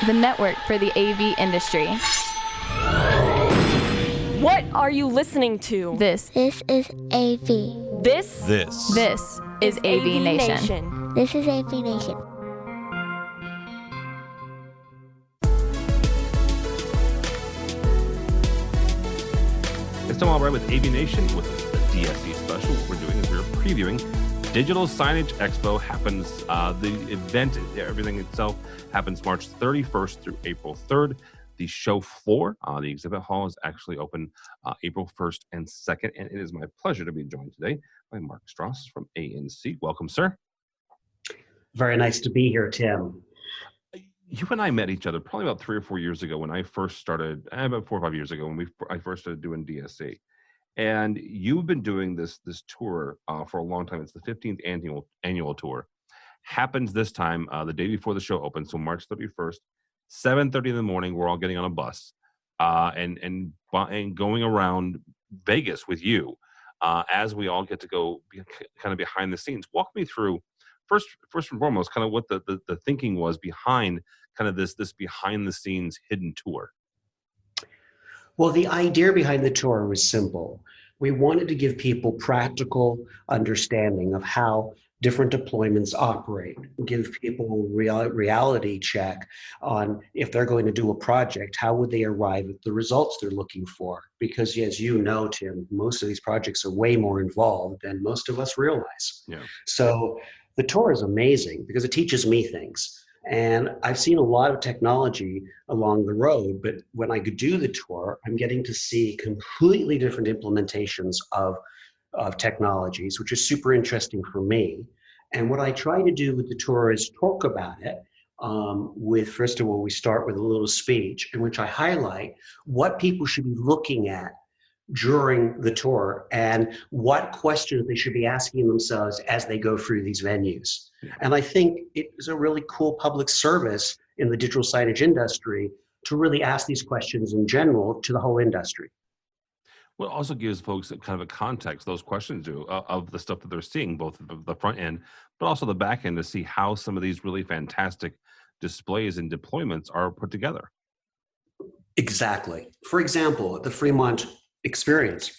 the network for the AV industry. What are you listening to? This This is AV. This is AVNation. This is AVNation. It's Tom Albright with AVNation with the DSE special. What we're doing is we're previewing Digital Signage Expo. Happens, the event, everything itself happens March 31st through April 3rd. The show floor, the exhibit hall, is actually open April 1st and 2nd. And it is my pleasure to be joined today by Mark Strauss from ANC. Welcome, sir. Very nice to be here, Tim. You and I met each other probably about 3 or 4 years ago when I first started, about 4 or 5 years ago when I first started doing DSE. And you've been doing this tour for a long time. It's the 15th annual tour. Happens this time, the day before the show opens, so March 31st, 7:30 in the morning. We're all getting on a bus and going around Vegas with you as we all get to go kind of behind the scenes. Walk me through first and foremost, kind of what the thinking was behind kind of this behind the scenes hidden tour. Well, the idea behind the tour was simple. We wanted to give people practical understanding of how different deployments operate, give people a reality check on if they're going to do a project, how would they arrive at the results they're looking for? Because as you know, Tim, most of these projects are way more involved than most of us realize. Yeah. So the tour is amazing because it teaches me things. And I've seen a lot of technology along the road, but when I do the tour, I'm getting to see completely different implementations of technologies, which is super interesting for me. And what I try to do with the tour is talk about it first of all, we start with a little speech in which I highlight what people should be looking at during the tour and what questions they should be asking themselves as they go through these venues. And I think it is a really cool public service in the digital signage industry to really ask these questions in general to the whole industry. Well, it also gives folks kind of a context, those questions do, of the stuff that they're seeing, both the front end, but also the back end, to see how some of these really fantastic displays and deployments are put together. Exactly. For example, the Fremont experience.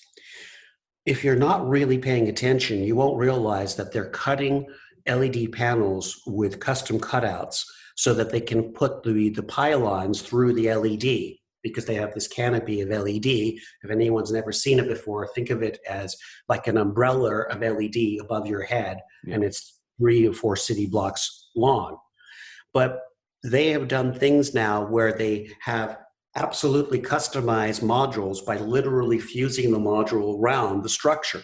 If you're not really paying attention, you won't realize that they're cutting LED panels with custom cutouts so that they can put the pylons through the LED, because they have this canopy of LED. If anyone's never seen it before, think of it as like an umbrella of LED above your head, and it's 3 or 4 city blocks long. But they have done things now where they have absolutely customized modules by literally fusing the module around the structure,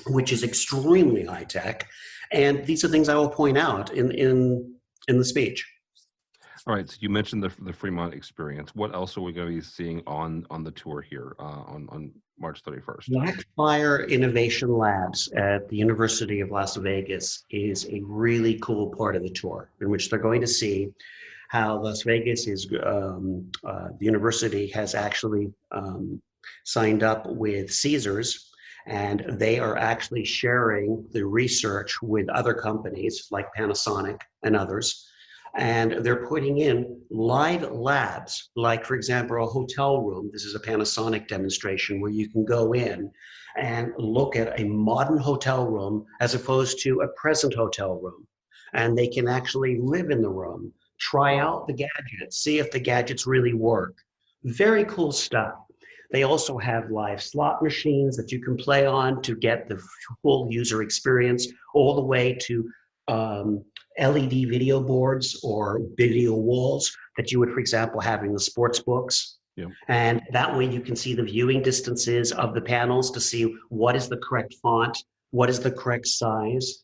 which is extremely high tech. And these are things I will point out in the speech. All right, so you mentioned the Fremont experience. What else are we going to be seeing on the tour here on March 31st? Blackfire Innovation Labs at the University of Las Vegas is a really cool part of the tour, in which they're going to see how Las Vegas is, the university has actually signed up with Caesars, and they are actually sharing the research with other companies like Panasonic and others. And they're putting in live labs, like, for example, a hotel room. This is a Panasonic demonstration where you can go in and look at a modern hotel room as opposed to a present hotel room. And they can actually live in the room, try out the gadgets, see if the gadgets really work. Very cool stuff. They also have live slot machines that you can play on to get the full user experience, all the way to LED video boards or video walls that you would, for example, have in the sports books. Yep. And that way you can see the viewing distances of the panels to see what is the correct font, what is the correct size.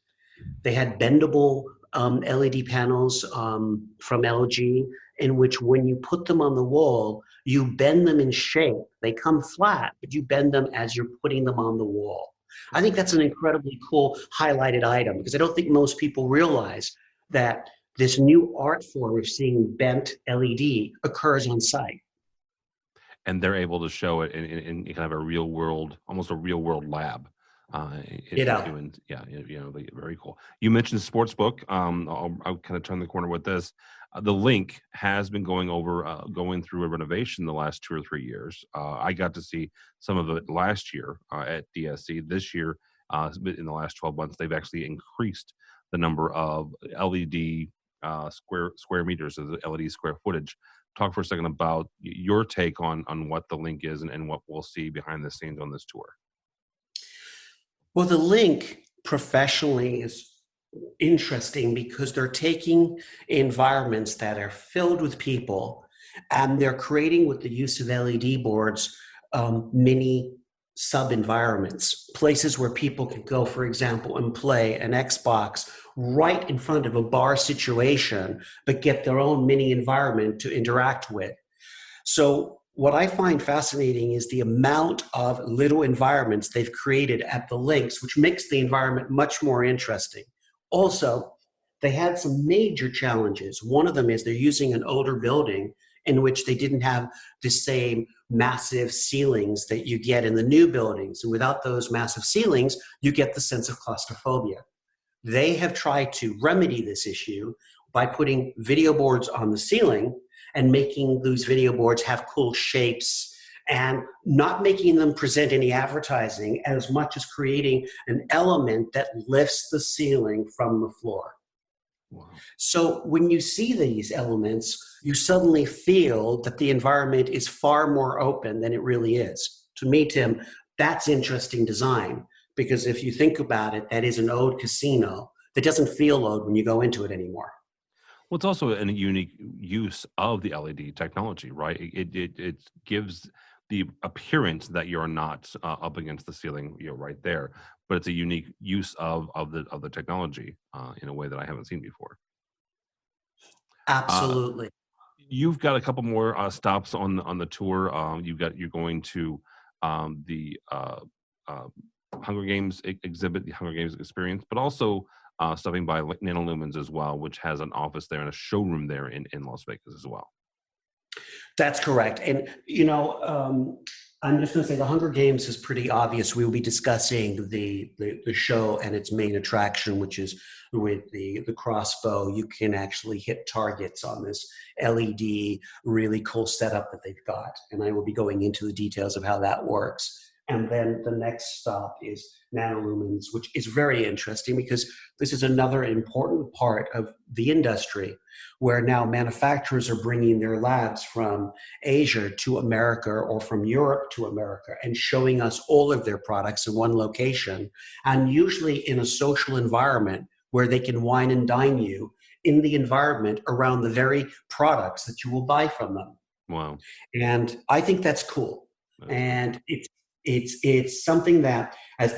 They had bendable LED panels from LG, in which when you put them on the wall, you bend them in shape. They come flat, but you bend them as you're putting them on the wall. I think that's an incredibly cool highlighted item, because I don't think most people realize that this new art form of seeing bent LED occurs on site. And they're able to show it in kind of a real world, almost a real world lab. Ditto. And yeah, very cool. You mentioned sportsbook. I'll kind of turn the corner with this. The link has been going through a renovation the last 2 or 3 years. I got to see some of it last year at DSC. This year, in the last 12 months, they've actually increased the number of LED square meters of the LED square footage. Talk for a second about your take on what the link is and what we'll see behind the scenes on this tour. Well, the link professionally is interesting because they're taking environments that are filled with people and they're creating, with the use of LED boards, mini sub environments, places where people can go, for example, and play an Xbox right in front of a bar situation, but get their own mini environment to interact with. So what I find fascinating is the amount of little environments they've created at the links, which makes the environment much more interesting. Also, they had some major challenges. One of them is they're using an older building in which they didn't have the same massive ceilings that you get in the new buildings. And without those massive ceilings, you get the sense of claustrophobia. They have tried to remedy this issue by putting video boards on the ceiling and making those video boards have cool shapes and not making them present any advertising as much as creating an element that lifts the ceiling from the floor. Wow. So when you see these elements, you suddenly feel that the environment is far more open than it really is. To me, Tim, that's interesting design, because if you think about it, that is an old casino that doesn't feel old when you go into it anymore. Well, it's also a unique use of the LED technology, right? It gives the appearance that you're not up against the ceiling, right there, but it's a unique use of the technology in a way that I haven't seen before. Uh, Absolutely. you've got a couple more stops on the tour. You're going to the uh, Hunger Games exhibit, the Hunger Games experience, but also stopping by Nanolumens as well, which has an office there and a showroom there in Las Vegas as well. That's correct. And, I'm just going to say the Hunger Games is pretty obvious. We will be discussing the show and its main attraction, which is with the crossbow. You can actually hit targets on this LED, really cool setup that they've got. And I will be going into the details of how that works. And then the next stop is Nanolumens, which is very interesting because this is another important part of the industry where now manufacturers are bringing their labs from Asia to America or from Europe to America and showing us all of their products in one location, and usually in a social environment where they can wine and dine you in the environment around the very products that you will buy from them. Wow. And I think that's cool. And it's something that as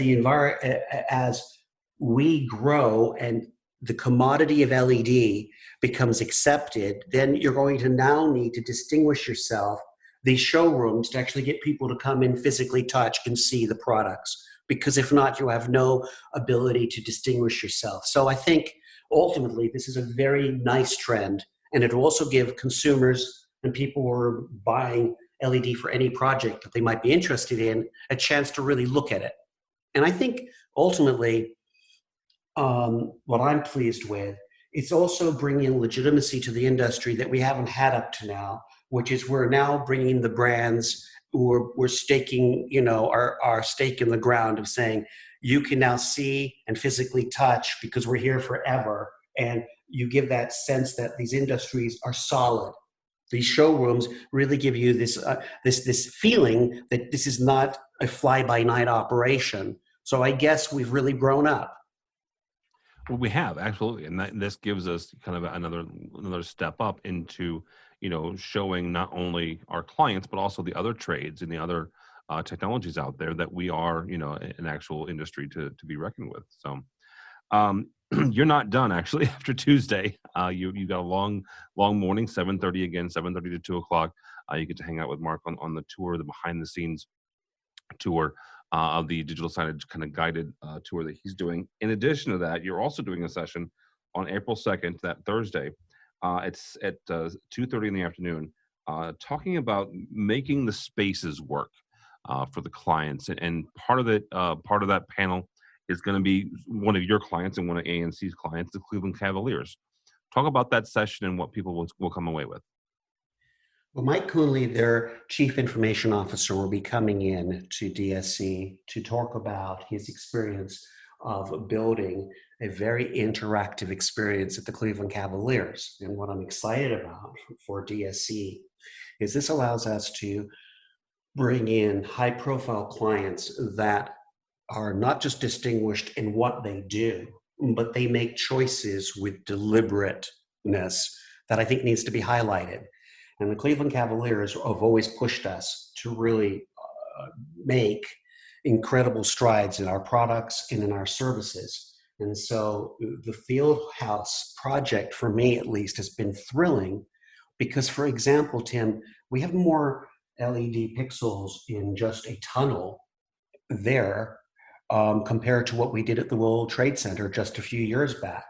we grow and the commodity of LED becomes accepted, then you're going to now need to distinguish yourself, these showrooms, to actually get people to come in, physically touch and see the products. Because if not, you have no ability to distinguish yourself. So I think ultimately this is a very nice trend, and it will also give consumers and people who are buying LED for any project that they might be interested in a chance to really look at it. And I think ultimately, what I'm pleased with, it's also bringing legitimacy to the industry that we haven't had up to now, which is we're now bringing the brands who we're staking, our stake in the ground of saying, you can now see and physically touch because we're here forever. And you give that sense that these industries are solid. These showrooms really give you this feeling that this is not a fly-by-night operation. So I guess we've really grown up. Well, we have absolutely, and this gives us kind of another step up into showing not only our clients but also the other trades and the other technologies out there that we are an actual industry to be reckoned with. So you're not done actually after Tuesday. You got a long morning, 7:30 again, 7:30 to 2 o'clock. You get to hang out with Mark on the tour, the behind the scenes tour of the digital signage kind of guided tour that he's doing. In addition to that, you're also doing a session on April 2nd, that Thursday. It's at 2:30 in the afternoon, talking about making the spaces work. for the clients. And part of that panel is going to be one of your clients and one of ANC's clients, the Cleveland Cavaliers. Talk about that session and what people will come away with. Well, Mike Coonley, their Chief Information Officer, will be coming in to DSC to talk about his experience of building a very interactive experience at the Cleveland Cavaliers. And what I'm excited about for DSC is this allows us to bring in high-profile clients that are not just distinguished in what they do, but they make choices with deliberateness that I think needs to be highlighted. And the Cleveland Cavaliers have always pushed us to really make incredible strides in our products and in our services. And so the Field House project, for me at least, has been thrilling because, for example, Tim, we have more LED pixels in just a tunnel there compared to what we did at the World Trade Center just a few years back.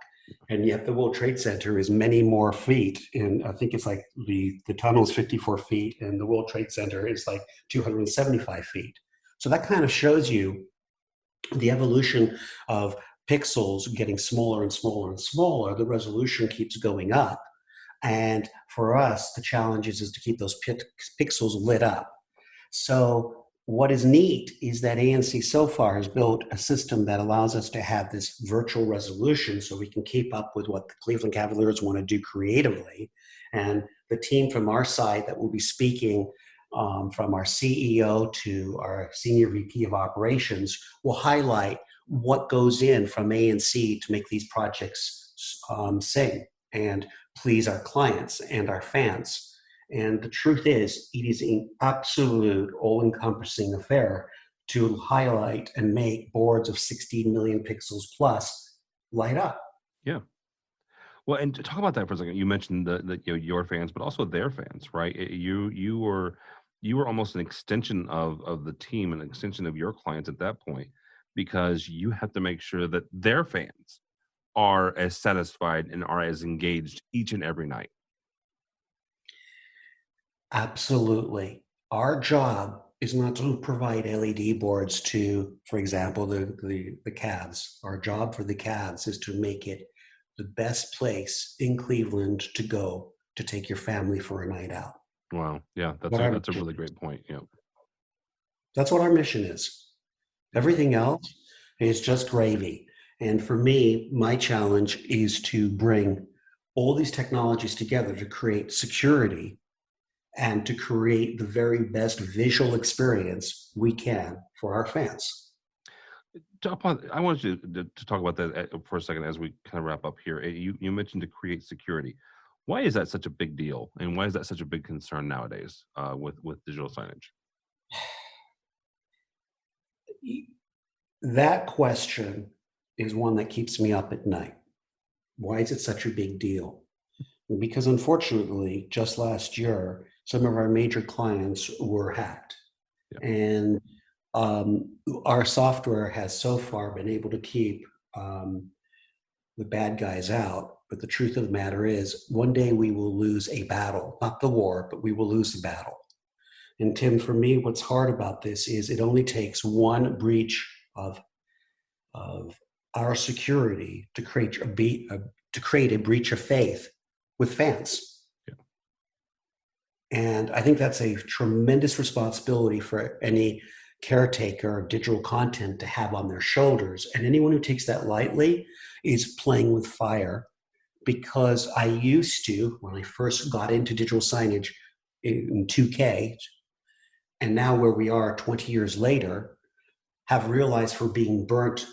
And yet the World Trade Center is many more feet. And I think it's like the tunnel is 54 feet and the World Trade Center is like 275 feet. So that kind of shows you the evolution of pixels getting smaller and smaller and smaller. The resolution keeps going up. And for us, the challenge is to keep those pixels lit up. So what is neat is that ANC so far has built a system that allows us to have this virtual resolution so we can keep up with what the Cleveland Cavaliers want to do creatively. And the team from our side that will be speaking, from our CEO to our Senior VP of Operations, will highlight what goes in from ANC to make these projects sing and please our clients and our fans. And the truth is, it is an absolute all-encompassing affair to highlight and make boards of 16 million pixels plus light up. Yeah. Well, and to talk about that for a second, you mentioned your fans, but also their fans, right? You were almost an extension of the team, an extension of your clients at that point, because you have to make sure that their fans are as satisfied and are as engaged each and every night. Absolutely. Our job is not to provide LED boards to, for example, the Cavs. Our job for the Cavs is to make it the best place in Cleveland to go to take your family for a night out. Wow. Yeah, that's a really great point. Yeah. That's what our mission is. Everything else is just gravy. And for me, my challenge is to bring all these technologies together to create security and to create the very best visual experience we can for our fans. I want you to talk about that for a second as we kind of wrap up here. You mentioned to create security. Why is that such a big deal? And why is that such a big concern nowadays with digital signage? That question is one that keeps me up at night. Why is it such a big deal? Because unfortunately, just last year, some of our major clients were hacked. Yeah. And our software has so far been able to keep the bad guys out. But the truth of the matter is, one day we will lose a battle, not the war, but we will lose the battle. And Tim, for me, what's hard about this is it only takes one breach of our security to create a breach of faith with fans. Yeah. And I think that's a tremendous responsibility for any caretaker of digital content to have on their shoulders. And anyone who takes that lightly is playing with fire. Because I used to, when I first got into digital signage in 2K, and now where we are 20 years later, have realized for being burnt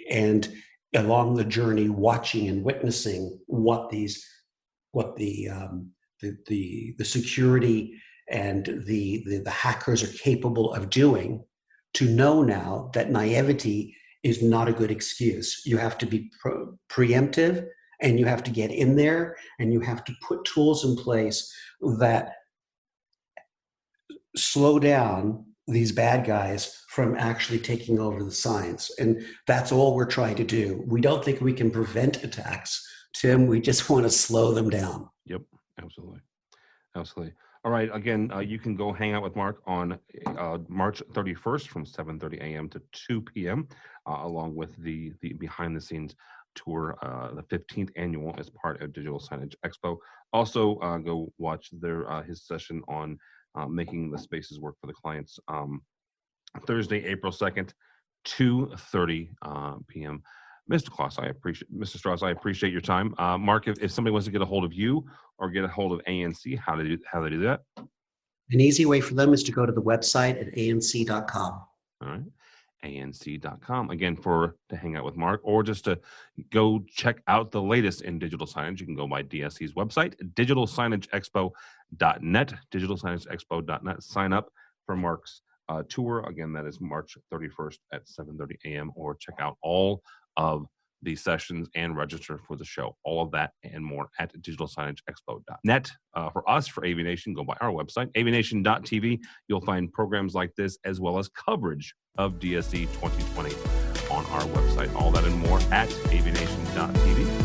and along the journey watching and witnessing what the security and the hackers are capable of doing, to know now that naivety is not a good excuse. You have to be preemptive, and you have to get in there, and you have to put tools in place that slow down these bad guys from actually taking over the science. And that's all we're trying to do. We don't think we can prevent attacks, Tim. We just want to slow them down. Yep, absolutely. Absolutely. All right. Again, you can go hang out with Mark on March 31st from 7:30 a.m. to 2 p.m. Along with the behind the scenes tour, the 15th annual as part of Digital Signage Expo. Also, go watch his session on making the spaces work for the clients. Thursday, April 2nd, 2:30 p.m. Mr. Strauss, I appreciate your time. Mark, if somebody wants to get a hold of you or get a hold of ANC, how do they do that? An easy way for them is to go to the website at anc.com. All right. anc.com. Again, to hang out with Mark or just to go check out the latest in digital signage, you can go by DSC's website, digitalsignageexpo.net, digitalsignageexpo.net. Sign up for Mark's tour. Again, that is March 31st at 7:30 a.m. or check out all of the sessions and register for the show. All of that and more at digitalsignageexpo.net. For us, for AVNation, go by our website, avnation.tv. You'll find programs like this as well as coverage of DSC 2020 on our website. All that and more at avnation.tv.